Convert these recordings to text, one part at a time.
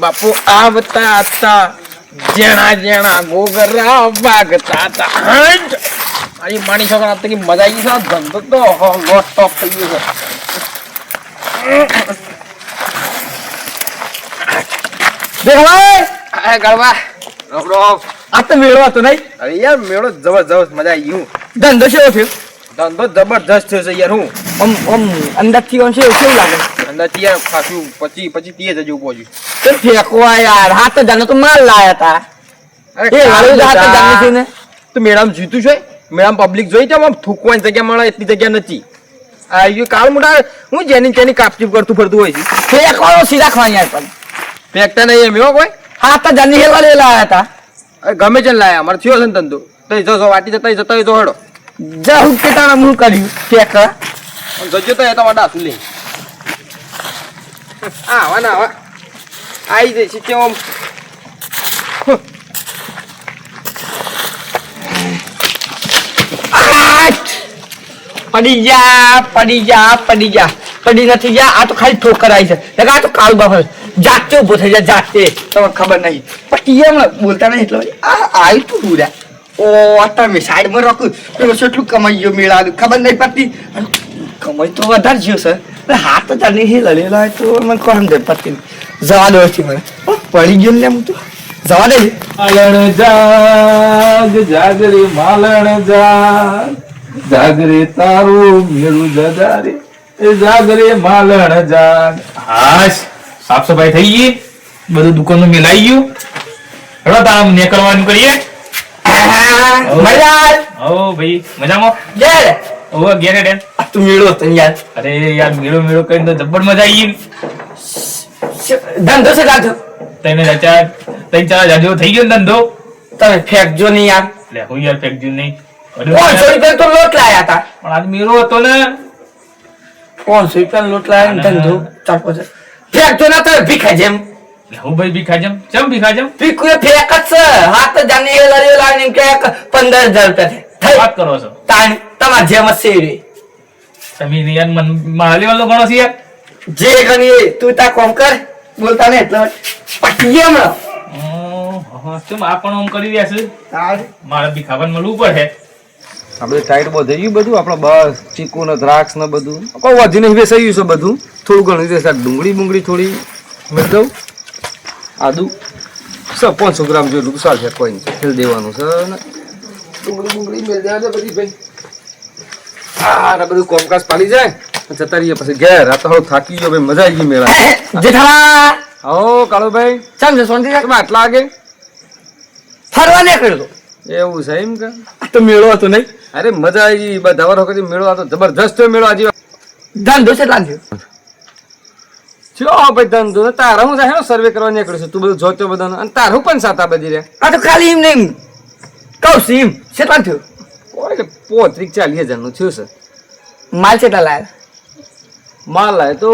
બાપુ આવતા હતા જેણા જેણા ગોગરા વાગતા હતા મારી માની છોકરા કે મજા આવી છે ધંધો તો લોટ ટોપ થઈ ગયો છે દેખ ભાઈ આ ગળવા રોક રોક આ તો મેળો હતો નહીં અરે યાર મેળો જબરજસ્ત મજા આવી ગયું ધંધો કેવો થયો ધંધો જબરજસ્ત થયો છે યાર હું આમ અંદરથી આમ છે કેવું લાગે અંદરથી યાર ખાસું 25-30 જેવું પહોંચ્યું તો ફેંકવા યાર હાથ જાને તો માલ લાયા તા એ હાલ હાથ જાને છે ને તો મેડમ જીતું છે મેડમ પબ્લિક જોઈ તો આમ થૂકવાની જગ્યા મળે એટલી જગ્યા નથી આ યો કાળ મોટા હું જેની તેની કાપચીપ કરતું ફરતું હોય છે ફેંકવાનો સીધા ખવા યાર પણ ફેંકતા નહીં એમ એવો કોઈ હાથ જાને હેવા લે લાયા તા ગમે છે લાયા અમાર થયો છે ને ધંધો તો જો વાટી જતા જો હેડો જા હું કેતા હું કર્યું ફેંક જજો તો એ તો વાડા સુલે આ વાના વા આઈ દે છે કેમ પડી જા પડી નથી જા આ તો ખાલી ઠોકર આવી છે આ તો કાળ બાફર જાતે ઉભો થઈ જા જાતે તમને ખબર નહીં પણ એમ બોલતા નહીં એટલે આ આવી તું પૂરા ઓ તમે સાઈડમાં રાખું પેલો કેટલું કમાઈ ગયો મેળા ખબર નહીં પડતી કમાઈ તો વધારે ગયો સર હાથ જ નહીં લડેલા તો મને કોણ દે પડતી જવા દો છે મને પડી ગયો ને હું તો જવા દે માલણ જાગ રે માલણ જાગ રે તારું મેળું જજારે જાગ રે માલણ જાગ હાશ સાફ સફાઈ થઈ ગઈ બધું દુકાન નું મિલાઈ ગયું હેડો તામ નીકળવાનું કરીએ મજા ઓ ભાઈ મજામાં યાર ઓ ઘેરે ડેન તું મેળો તને યાર અરે યાર મેળો કરીને તો જબ્બર મજા આવી ધંધો છે કાઢો તને ચાર જાજો થઈ ગયો ને ધંધો તમે ફેંકજો નહીં યાર લે હું યાર ફેંકજો નહીં 500 રૂપિયા તો લોટ લાયા હતા પણ આજ મેળો હતો ને 500 રૂપિયા લોટ લાયા ને ધંધો ચાપો છે ફેંકજો ના તો ભીખા જેમ હું ભાઈ ભીખાજમ ચમ ભીખાજમ ભીખું ફેંક જ છે હાથ જાને લડેલા ને કે 15000 રૂપિયા થાય વાત કરો છો તાણ તમાર જેમ જ છે રે તમે યાર મન માલી વાળો ગણો છે યાર જે ગણી તું તા કોમ કર બોલતા ને એટલે પટી ગયો હમણાં ચમ આ પણ આમ કરી રહ્યા છે તાર મારે ભીખાવાનું મળવું પડે આપણે ટાઈટ બહુ થઈ ગયું બધું આપણે બસ ચીકુ ને દ્રાક્ષ ને બધું કોઈ વધીને વેચાયું છે બધું થોડું ઘણું વેચા ડુંગળી થોડી મેળ દઉં આદુ 500 ગ્રામ જેટલું ચાલશે કોઈ નહીં ખેલ દેવાનું છે ને ડુંગળી મેળ દેવા છે બધી ભાઈ આ બધું કોમકાજ પાડી જાય જતા રહીએ પછી ઘેર આ તો હવે થાકી ગયો ભાઈ મજા આવી ગઈ મેળા જેઠા હો કાળુભાઈ ચાલ છે સોનથી તમે આટલા આગે ફરવા નીકળ્યો એવું છે એમ કે તો મેળો હતો નહીં અરે મજા આવી ગઈ બધા વખત મેળો આ તો જબરજસ્ત મેળો આજે ધંધો છે લાગ્યો ચો ભાઈ ધંધો ને તારા હું જાય સર્વે કરવા નીકળ્યો છું તું બધું જોતો બધાને અને તારું પણ સાતા બધી રે આ તો ખાલી એમ નહીં કહું છું એમ કેટલા થયું એટલે 35-40 હજારનું થયું છે માલ કેટલા લાયા માલ લાય તો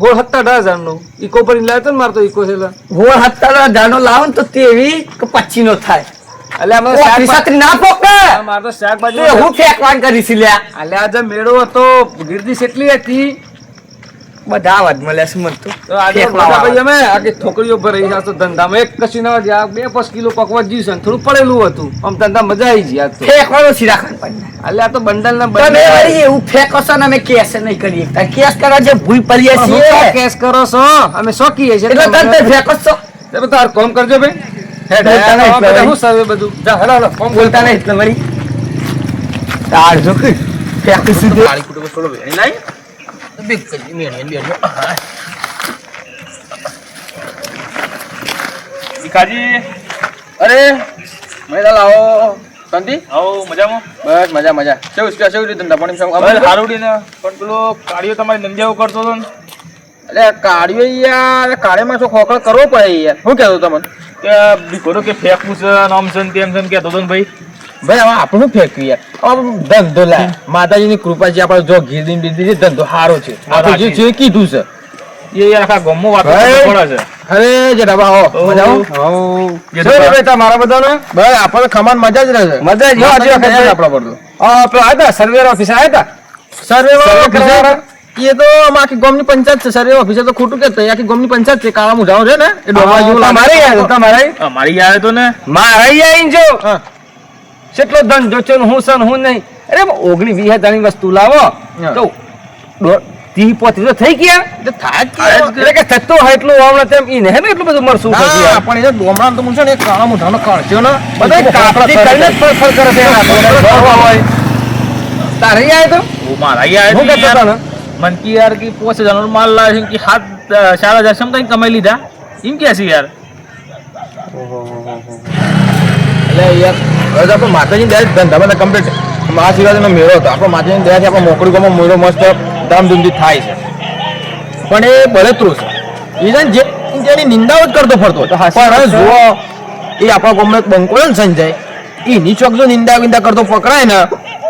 17-18 નું ઇકો પર લાવ્યો તો ને મારે તો ઇકો છે હોળ 17,000 લાવો ને તો 23 કે 25 નો થાય એટલે અમે શાકભાજી ના પોકે મારે તો શાકભાજી હું ફેંકવાન કરીશ લ્યા એટલે આજે મેળો હતો ગીરદી એટલી હતી બધા આવાજ મળ્યા છે મને તો આજે ભાઈ અમે આખી છોકરીઓ પર રહી તો ધંધામાં એક કશી ના વધ્યા 2-5 કિલો પકવા જ્યું છે થોડું પડેલું હતું આમ ધંધા મજા આવી ગઈ આજ તો ફેંકવાનો સીધા ખાન પડે એટલે આ તો બંડલ ના તમે વળી એવું ફેંકો છો ને અમે કેસ નહીં કરીએ કેસ કરવા જે ભૂલ પડીએ છીએ કેસ કરો છો અમે શોખીએ છીએ એટલે તમે ફેંકો છો તમે તાર કોમ કરજો ભાઈ હું સર્વે બધું જા હેલો કોમ બોલતા નહીં એટલે વળી તાર જો કે ફેંકી સીધું કાળી કુટુંબ છોડો ભાઈ નહીં બિગ કરી મેણી ભીખાજી અરે મેળા લાવો શાંતિ આવો મજામાં બસ મજા કેવું ધંધા પાણી બસ હારુડી ને પણ પેલો કાળિયો તમારી નંદિયાઓ કરતો હતો ને એટલે કાળિયો યાર કાળીમાં શું ખોખળ કરવો પડે યાર શું કહેતો તમને કે દીકરો કે ફેંકવું છે આમ છે ને તેમ છે ને કહેતો હતો ને ભાઈ હવે આપણું ફેંક્યું યાર ધંધો લાય માતાજીની કૃપા છે આપણે જો ગીરદી બીરદી ધંધો સારો છે આપણે જે કીધું છે એ યાર આખા ગામમાં વાત પડે છે અરે જરા આવો મારા બધાને બસ આપણને ખમાન મજા જ રહે મજા જ આપણા પર તો પેલો આવ્યા સર્વે ઓફિસ આવ્યા હતા સર્વે એ તો આખી ગામની પંચાયત છે સર, એ ઓફિસર તો ખોટું કહેતો, આખી ગામની પંચાયત છે, કાળા મુઢાઓ છે ને એ ડોબા જેવું તમારે યાર તમારે અમારી આવે તો ને મારે આવીને જો હા. કેટલો ધંધો છે ને હું સન હું નહીં. અરે 19-20 ની વસ્તુ લાવો તો 30-35 તો થઈ ગયા. એટલે થાય જ કે એટલે કે થતો હોય એટલું વાવણા તેમ ઈ ને એટલું બધું મરસું પછી ના, પણ એ ડોમડા તો મૂકશે ને એ કાળા મુઢાનો કાળજો ને બધા કાપડી કરીને જ ફરફર કરે છે એના તો. હોય તારે ઈ આયો તો ઓ મારા આવે હું તો કહેતો હતો યાર, ને મન કી યાર કે 5000 નો માલ લાવે છે કે 4,000 સમ કઈ કમાઈ લીધા એમ કે છે યાર. એટલે યાર હવે તો આપણે માતાજીની દયા ધંધા બધા કમ્પ્લીટ મહાશિવરાત્રીનો મેળો હતો, આપણો માતાજીની દયાથી આપણો મોકળી ગામમાં મેળો મસ્ત ધામધૂમથી થાય છે, પણ એ બળતરું છે. એ છે ને જેની નિંદાઓ જ કરતો ફરતો હતો. પણ હવે જુઓ એ આપણા ગામનો એક બંકો છે ને સંજય, એની ચોક જો નિંદા વિંદા કરતો પકડાય ને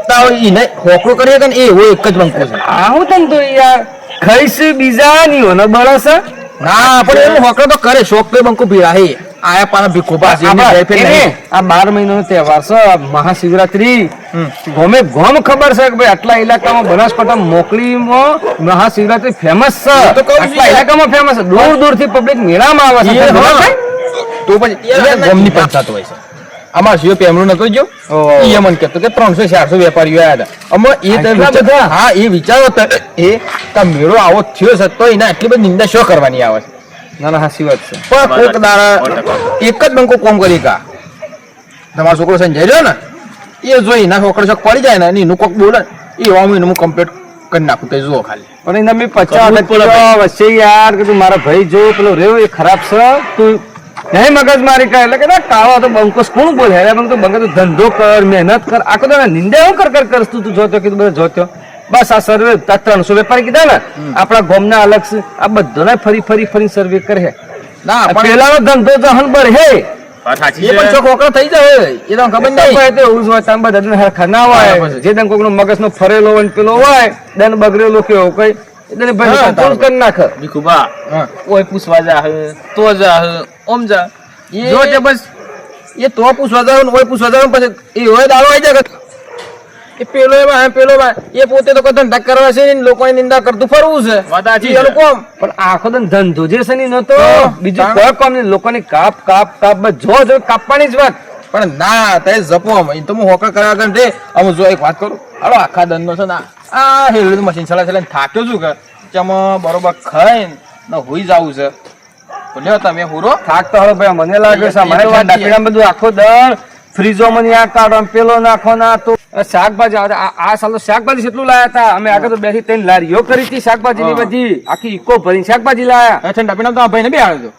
તો એને હોકરો કરીએ કે ને એવો એક જ બંકો છે. આ હું તને તો યાર ખઈશ બીજા ની હોને બળસ ના પણ એનું હોકરો તો કરે, શોખ તો બંકો પીડા હે આયા પાના ભીખો પાસ એમને જાય ફેર નહીં. આ 12 મહિનાનો તહેવાર છે મહાશિવરાત્રી. ગોમે ગોમ ખબર છે કે ભાઈ આટલા ઇલાકામાં બનાસકાંઠા મોકલીમાં મહાશિવરાત્રી ફેમસ છે. એ તો કહું છું આટલા યાર. ઇલાકામાં ફેમસ છે, દૂર દૂરથી પબ્લિક મેળામાં આવે છે. એ ખબર હા. છે? તો પછી એટલે ગામની પંચાયત હોય છે. અમાર શિવ પેમણું નતો જો ઓહો. એ મને કહેતો કે 300-400 વેપારીઓ આયા હતા. અમે એ તો આટલા વિચાર- બધા? હા એ વિચારો તો એ તા મેળો આવો થયો છે તો એને આટલી બધી નિંદા શું કરવાની આવે છે. ના ના હાચી વાત છે. પણ કોક દાડા એક જ બંકો કોમ કરી કા તમારો છોકરો સંજય રહ્યો ને એ જોઈ ના છોકરો શોખ પડી જાય ને એનું કોક બોલે એ વામી હું કમ્પ્લીટ કરી નાખું તો જુઓ ખાલી. પણ એને મેં 50 કરવું જ પડે ટકા વચ્ચે યાર કે તું મારા ભાઈ જો પેલો રહ્યો એ ખરાબ છે તું નહીં મગજ મારી કરે એટલે કે ના કાળો તો બંકોસ કોણ બોલે અરે બંકો બંકો તું ધંધો કર મહેનત કર આખો તો નિંદા હું કર કરસ તું જોતો કીધું બધા જોતો બસ આ સર્વે 300 વેપારી કીધા ને આપણા ગામના અલગ છે આ બધાને ફરી સર્વે કરે ના પણ પેલાનો ધંધો જહન બર હે વાત સાચી એ પણ છે. શોખ વોકરો થઈ જાય એ તો ખબર નહીં. તો એવું જ હોય તમે બધા હરખા ના હોય જે દન કોકનો મગજનો ફરેલો હોય ને પેલો હોય દન બગડેલો કેવો કઈ એટલે ભાઈ હા, કંટ્રોલ કરી નાખે ભીખુભા હા. ઓય પૂછવા જા હે તો જા હે ઓમ જા એ- જો તે બસ એ તો પૂછવા જાવ ને ઓય પૂછવા જાવ ને પછી એ હોય દાડો આવી જાય કે એ પેલો એમાં પેલો એમાં એ પોતે તો કોઈ ધંધા કરવા છે ને લોકોની નિંદા કરતું ફરવું છે. વાત સાચી એનું છે. કોમ પણ આખો દન ધંધો જે છે ને નતો હા, બીજું તાણ. કોઈ કામ નહીં લોકોની કાપ બસ જો કાપવાની જ વાત પણ ના તે જપો એ તો હું હોકર કર્યા વગર રે હવે જો એક વાત કરું હાલો આખા દંડનો છે ને આ હેલું મશીન ચલા થાક્યો છું કે તેમાં બરોબર ખાઈને ને હોઈ જવું છે તો લ્યો તમે હુરો થાક તો હવે ભાઈ મને લાગે છે એ તો અમારે વાત ઠંડા છે. પીણા બધું આખો દર ફ્રીજો માં આ કાઢો પેલો નાખો ના તો શાકભાજી આ સાલ તો શાકભાજી કેટલું લાયા હતા અમે આગળ તો 2 થી 3 લારીઓ કરી હતી શાકભાજી ની હા. બધી આખી ઇકો ભરીને શાકભાજી લાયા ઠંડા પીણા તો આ ભાઈને બે આવ્યો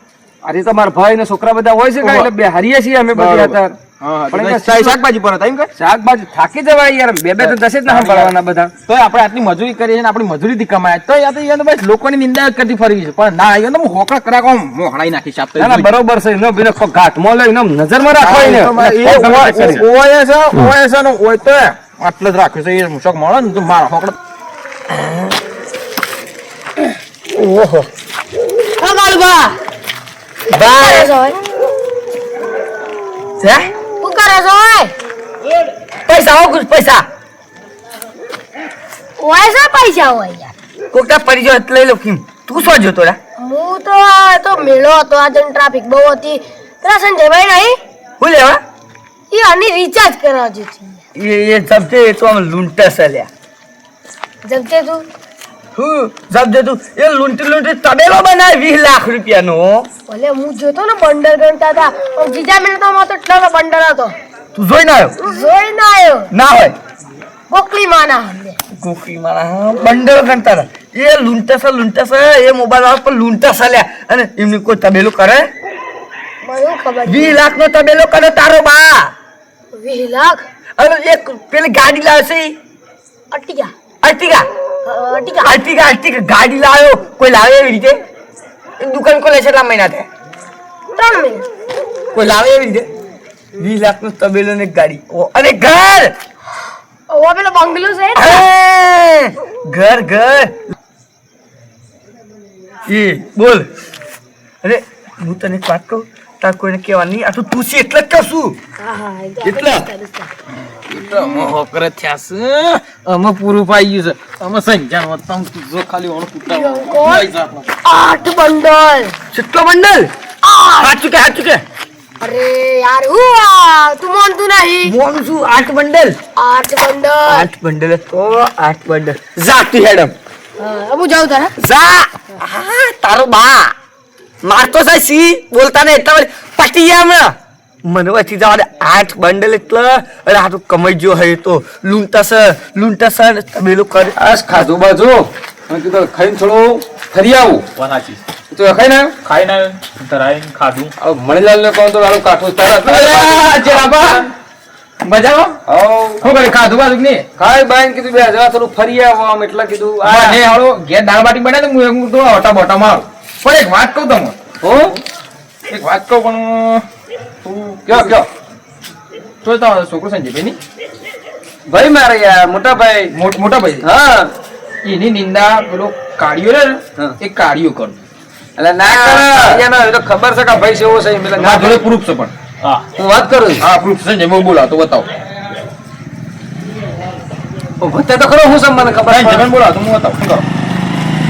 અરે તો મારા ભાઈ ને છોકરા બધા હોય છે કાંઈ એટલે બે હારીએ છીએ અમે બધી બરોબર. અત્યારે પણ પણ એમાં શાકભાજી પર હતા એમ કે શાકભાજી થાકી જવાય યાર બે તો દસે જ ના સંભાળવાના બધા તોય આપણે આટલી મજૂરી કરીએ છીએ ને આપણી મજૂરીથી કમાય તો યા તો યા તો બસ લોકોની નિંદા જ કરતી ફરવી છે પણ ના યા તો હું હોકરા કર્યા કોમ હું હણાઈ નાખી શાપ તો ના ના બરોબર છે નો બીનો ઘાટ માં લઈને નજરમાં રાખો એને ઓય છે ને ઓય તો આટલે જ રાખ્યું છે એ મુશક મળે ને તો મારા હોકડા ઓહો હા કાળુભા બાય શું કરો છો ઓય પૈસા હો કુછ પૈસા ઓય શા પૈસા હોય યાર કોકટા પરિચય લઈ લો કિમ તું શું જોતો રા હું તો આ તો મેળો હતો આજે ટ્રાફિક બહુ હતી પેલા સંજયભાઈ નહીં હું લેવા એ આની રિચાર્જ કરાવવા જતી ये सब से तो हम लूंटा सल्या જબતે તું હું सब दे तू ये लूंटी तबेलो बनाए 20 लाख रुपया नो ભલે હું જોતો ને બંડલ ગણતા હતા પણ જીજા મેં તો માતો એટલો બંડલ હતો तू જોઈ ના આવ્યો જોઈ ના આવ્યો ના હોય ગોકલી માના હમને કોકી મારા બંડલ ગણતા હતા ये लूंटा सा ये मोबाइल वाला पर लूंटा सल्या અને એમની કોઈ તબેલો કરે મને શું ખબર 20 લાખ નો તબેલો કરે તારો બા 20 લાખ અને એક પેલી ગાડી લાવશે અટિકા અર્ટિગા અટિકા અર્ટિગા ગાડી લાવ્યો કોઈ લાવે એવી રીતે એ દુકાન ખોલે છે એટલા મહિના થાય 3 મિનિટ કોઈ લાવે એવી રીતે 20 લાખ નો તબેલો ને એક ગાડી અને ઘર ઓ પેલો બંગલો છે ઘર એ બોલ અરે હું તને એક વાત કહું તાર કોઈને કહેવા નહીં આ તો તું છે એટલે જ કહું છું હા હા એટલે? હોકરે થયા છે અમે પૂરું પાઈ ગયું છે અમે સંજાન વત્તા જો ખાલી ઓણ કુટા 8 બંડલ કેટલો બંડલ હાથ ચૂકે અરે યાર હું તું માનતું નહીં મોનું છું 8 બંડલ 8 બંડલ 8 બંડલ તો 8 બંડલ જાતી હેડમ હા હું જાઉં તારા જા હા તારો બા મારતો છે સી બોલતા ને એટલા પટી ગયા હમણાં મને વાંચી જવા દે 8 બંડલ એટલે અરે આ તો કમાઈ ગયો હે તો લૂંટા છે તમે લોકો કરી આસ ખાધો બાજુ મેં કીધું ખાઈને થોડો ફરી આવું વનાચી તો ખાઈ ના ખાઈને તરાઈને ખાધું મણિલાલ ને કહું તો વાળું કાઠું તારા જેરાબા મજામાં હું કરે ખાધું બાજુ ને ખાઈ બાઈન કીધું બે જરા થોડું ફરી આવો આમ એટલે કીધું આ ને હાલો ઘેર દાળ બાટી બને તો હું તો ઓટા બોટા મારું પણ એક વાત કહું તમને હો એક વાત કહું પણ તું કયો તો તમારો છોકરો સંજયભાઈ ની ભાઈ મારે યાર મોટા ભાઈ મોટા ભાઈ હા એની નિંદા પેલો કાઢ્યો ને હા. એ કાઢ્યો કર એટલે ના કરે એને એ તો ખબર છે કે ભાઈ છે એવો છે એમ એટલે ના મારા જોડે પ્રૂફ છે પણ હા હું વાત કરું છું હા પ્રૂફ છે સંજયભાઈ બોલાવો તો બતાવો ઓ ભત્તે તો ખરો હું સમ મને ખબર છે સંજયભાઈ બોલાવો તો હું બતાવું શું કરો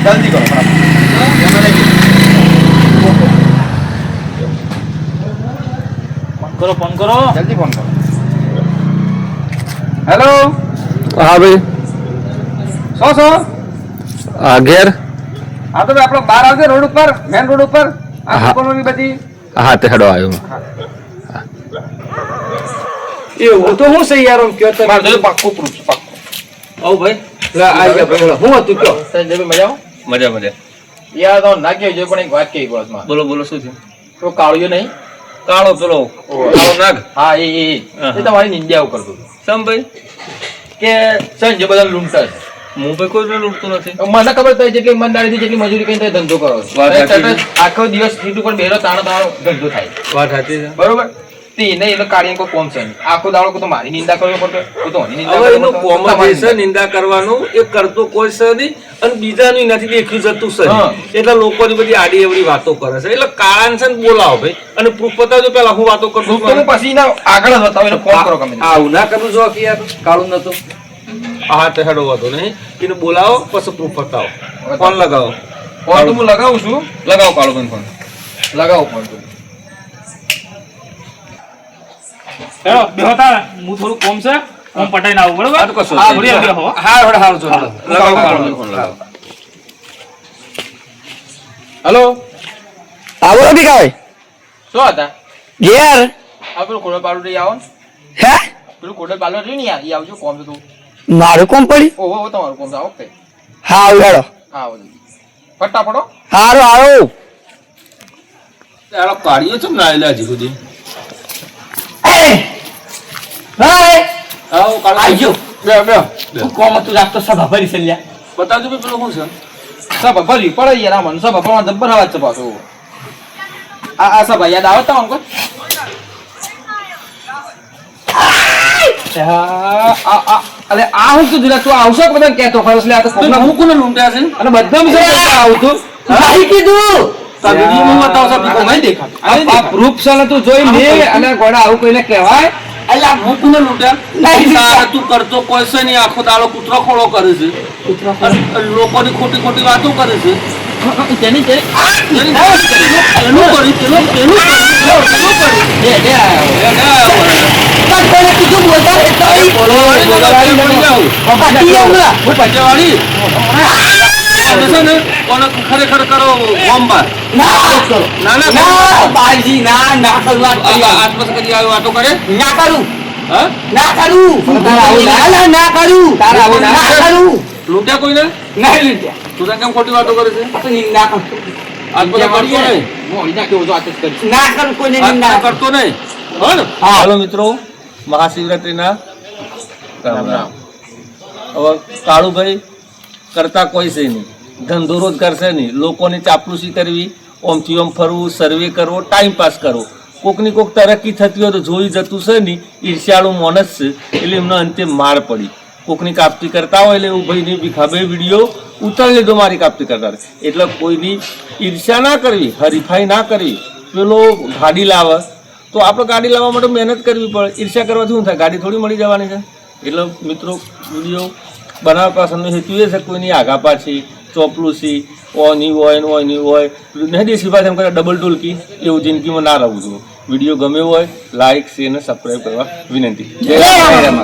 જલ્દી કરો ફટાફટ. ફોન કરો જલ્દી ફોન કરો હેલો હા ભાઈ સો ઘેર હા તો ભાઈ આપણો બહાર આવજો રોડ ઉપર મેન રોડ ઉપર આ હા. દુકાનોની બધી હા તે હેડો આવ્યો એવું તો હું છે યાર આમ કયો તો મારા જોડે પાક્કું પ્રૂફ છે પાક્કું આવ ભાઈ લે આ ગયા ભાઈ હું હતું કયો સંજયભાઈ મજા મજા યાર તો ના કહેજો પણ એક વાત કહી બસમાં બોલો શું છે તો કાળિયો નહીં કાળો પેલો કાળો નાગ હા એ તમારી નિંદ્યા કરતો હતો સમ ભાઈ કે સંજય બધા લૂંટર હું ભાઈ કોઈ લૂંટતો નથી મને ખબર તો જેટલી ઈમાનદારીથી જેટલી મજૂરી કરીને તમે ધંધો કરો છો. વાત સાચી છે. આખો દિવસ સીટ ઉપર બેરો તાણો ધંધો થાય વાત સાચી છે બરોબર તે એને કાઢીને કોઈ કોમ છે નહીં. આખો દાડો કોઈ તો મારી નિંદા કરવી પડે કોઈ તો આની નિંદા હવે કરવી એનું પડે, કોમ તમારી જે છે નિંદા કરવાનું એ કરતો કોઈ છે નહીં અને બીજાનું નથી દેખ્યું જતું છે હા. એટલે લોકોની બધી આડી એવડી વાતો કરે છે એટલે કારણ છે ને બોલાવો ભાઈ અને પ્રૂફ બતાવજો પેલા હું વાતો કરતો તો હું પછી એના આગળ જ બતાવો એને ફોન કરો ગમે તે. આવું ના કરવું જો કે યાર કાળું નતું હા તે હેડો વાતો નહીં એને બોલાવો પછી પ્રૂફ બતાવો ફોન લગાવો ફોન તો હું લગાવું છું લગાવો કાળો ભાઈ ફોન લગાવો ફોન તો હેલો બેહો તારા હું થોડું કોમ છે કોમ પટાઈને આવું બરોબર હા, તો કશો હા નહીં. ભૂલી બેહો હો. હા હેડો હારું જો હેડો. લગાવો કાળો ભાઈ ફોન લગાવો હલો આવો નથી કાય શું હતા ઘેર આ પેલું કોડલ પાડું રહી આવો ને હે પેલું કોડલ પાડું રહ્યું ને યાર એ આવજો કોમ છે તું મારું કોમ પડી ઓહો તમારું કોમ છે આ વખતે હા હેડો હા આવો જલ્દી. ફટાફટો હારું આવો હેડો કાઢ્યો છે ને આયલા હજી સુધી આવો કાળો આવજો બે કોમ તું રાખતો સભા ભરી સલ્યા બતાવજો ભાઈ પેલું શું છે સભા ભરવી પડે યાર આ મને સભા ભરવા જબ્બર અવાજ છે પાછો આ સભા યાદ આવે તો અંકલ અરે આ હું કીધું તું આવશે કે બધા કહેતો ખરો એટલે આ તો કોકના હું કોને લૂંટ્યા છે અને બધા વિશે કહેતા આવું તું ભાઈ કીધું આ વિડીયોમાં બતાવો છો પીકો નહીં દેખાતું આ પ્રૂફ છે ને તું જોઈ લે અને ગોડા આવું કોઈને કહેવાય અલ્યા હું કોને લૂંટ્યા નહીં. તારે તું કરતો કોઈ છે નહીં આખો દાડો કૂતરો ખોળો કરે છે અને લોકોની ખોટી ખોટી વાતો કરે છે તેની તેની એનું કર્યું, પેલું કર્યું. લે લે કોને કીધું બોલતા રહેતા હોય? પાટી હમણાં. હું પંચવાળી. અને છે ને, કોને ખરેખર કરો ગોમબાર. ના, ના, ના બાજી ના ના કરું વાત કરી. આત્મસ કરી આવી વાતો કરે ના કરું હા ના કરું ના ના કરું તારા આવું ના ના કરું લૂંટ્યા કોઈને નહીં લીધા તું તાર કેમ ખોટી વાતો કરે છે તો નિંદા કરું આત્મસ કરતો નહીં મોડી નાખ્યો તો આતે જ કરી ના કરું કોઈને નિંદા આત્મસ કરતો નહીં હો ને હાલો મિત્રો મહાશિવરાત્રિના રામ રામ. હવે કાળુભાઈ કરતા કોઈ છે નહીં, ધંધો રોજગાર છે નહીં, લોકોની ચાપલુસી કરવી, ઓમથી ઓમ ફરવું, સર્વે કરવો, ટાઈમ પાસ કરવો. કોકની કોક તરક્કી થતી હોય તો જોઈ જતું છે નહીં, ઈર્ષ્યાળું માણસ છે એટલે એમનો અંતે માર પડી. કોકની કાપતી કરતા હોય એટલે એવું ભાઈની ભીખાભાઈ વિડીયો ઉતારી લીધો મારી કાપતી કરતા એટલે કોઈની ઈર્ષ્યા ના કરવી, હરીફાઈ ના કરવી, પેલો ગાડી લાવે તો આપણે ગાડી લાવવા માટે મહેનત કરવી પડે. ઈર્ષ્યા કરવાથી શું થાય? ગાડી થોડી મળી જવાની છે. એટલે મિત્રો વિડીયો બનાવવા પાછળનો હેતુ એ છે કોઈની આગા પાછી ચોપલુસી ઓની હોય નહીં દેશી ભાષામાં કરે ડબલ ટોલકી એવું જિંદગીમાં ના રહેવું જોઈએ. વિડીયો ગમ્યો હોય લાઈક શેર અને સબસ્ક્રાઈબ કરવા વિનંતી. જય રામ.